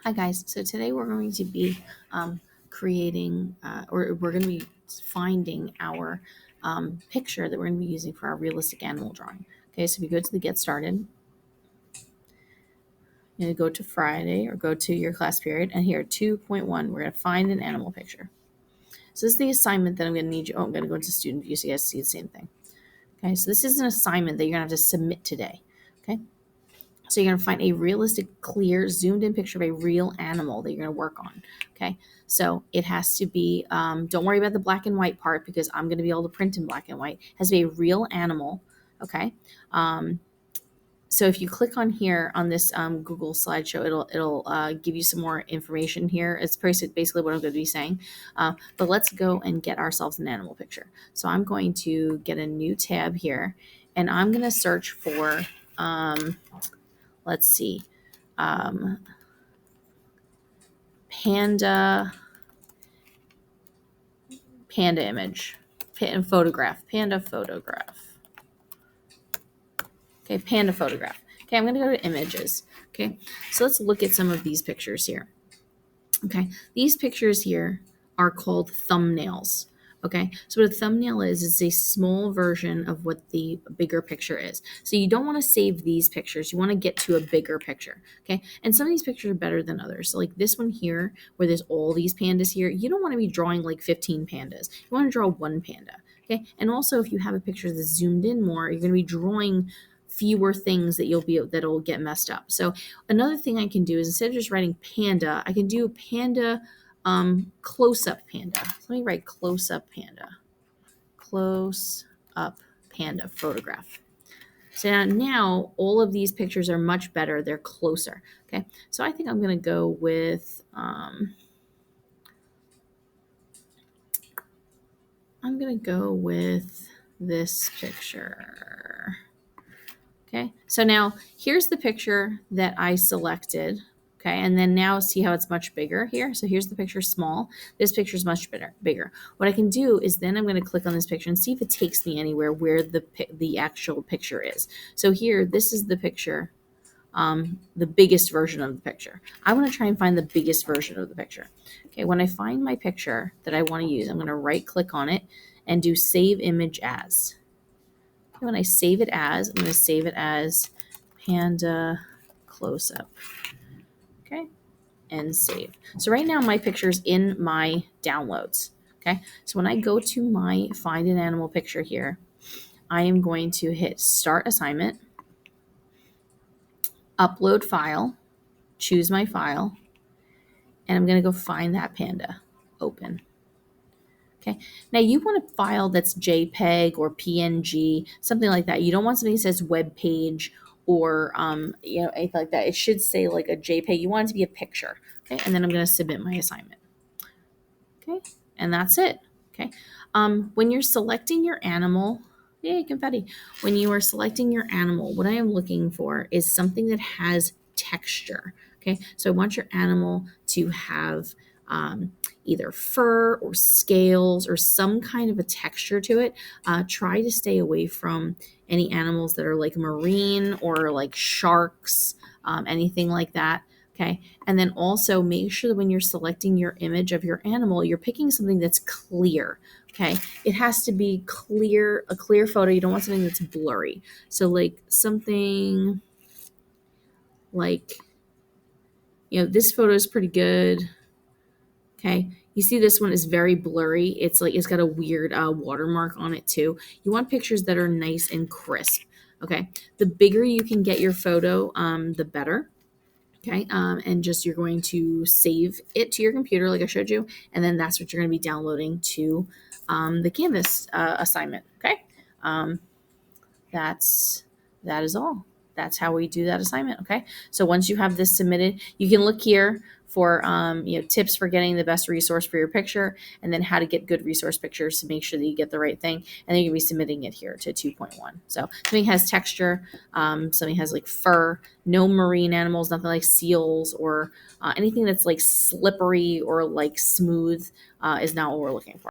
Hi guys, so today we're going to be creating or we're going to be finding our picture that we're going to be using for our realistic animal drawing. Okay, so if you go to the Get Started, you're going to go to Friday or go to your class period, and here 2.1, we're going to find an animal picture. So this is the assignment that I'm going to need you. Oh, I'm going to go into student view so you guys see the same thing. Okay, so this is an assignment that you're going to have to submit today. Okay. So you're going to find a realistic, clear, zoomed in picture of a real animal that you're going to work on. Okay. So it has to be, don't worry about the black and white part because I'm going to be able to print in black and white. It has to be a real animal. Okay. So if you click on here on this Google slideshow, it'll give you some more information here. It's basically what I'm going to be saying. But let's go and get ourselves an animal picture. So I'm going to get a new tab here and I'm going to search for, let's see, panda image, panda photograph. Okay, panda photograph. Okay, I'm going to go to images. Okay, so let's look at some of these pictures here. Okay, these pictures here are called thumbnails. Okay, so what a thumbnail is, it's a small version of what the bigger picture is. So you don't want to save these pictures. You want to get to a bigger picture. Okay, and some of these pictures are better than others. So like this one here, where there's all these pandas here, you don't want to be drawing like 15 pandas. You want to draw one panda. Okay, and also if you have a picture that's zoomed in more, you're going to be drawing fewer things that'll get messed up. So another thing I can do is instead of just writing panda, I can do panda close-up panda. So let me write close-up panda. Close-up panda photograph. So now all of these pictures are much better. They're closer. Okay. So I think I'm going to go with this picture. Okay, so now here's the picture that I selected. Okay, and then now see how it's much bigger here. So here's the picture small. This picture is much bigger. What I can do is then I'm going to click on this picture and see if it takes me anywhere where the actual picture is. So here, this is the picture, the biggest version of the picture. I want to try and find the biggest version of the picture. Okay, when I find my picture that I want to use, I'm going to right click on it and do Save Image As. When I save it as, I'm going to save it as panda close-up. Okay, and save. So right now my picture's in my downloads. Okay, so when I go to my find an animal picture here, I am going to hit start assignment, upload file, choose my file, and I'm going to go find that panda, open. Okay. Now you want a file that's JPEG or PNG, something like that. You don't want something that says web page or anything like that. It should say like a JPEG. You want it to be a picture. Okay. And then I'm going to submit my assignment. Okay. And that's it. Okay. When you're selecting your animal, yay, confetti. When you are selecting your animal, what I am looking for is something that has texture. Okay. So I want your animal to have either fur or scales or some kind of a texture to it. Try to stay away from any animals that are like marine or like sharks, anything like that. Okay. And then also make sure that when you're selecting your image of your animal, you're picking something that's clear. Okay. It has to be clear, a clear photo. You don't want something that's blurry. So like something like, this photo is pretty good. Okay, you see this one is very blurry. It's got a weird watermark on it too. You want pictures that are nice and crisp. Okay, the bigger you can get your photo, the better. Okay, and just you're going to save it to your computer like I showed you, and then that's what you're going to be downloading to the Canvas assignment. Okay, that is all. That's how we do that assignment. Okay. So once you have this submitted, you can look here for tips for getting the best resource for your picture, and then how to get good resource pictures to make sure that you get the right thing. And then you'll be submitting it here to 2.1. So something has texture, something has like fur, no marine animals, nothing like seals or anything that's like slippery or like smooth is not what we're looking for.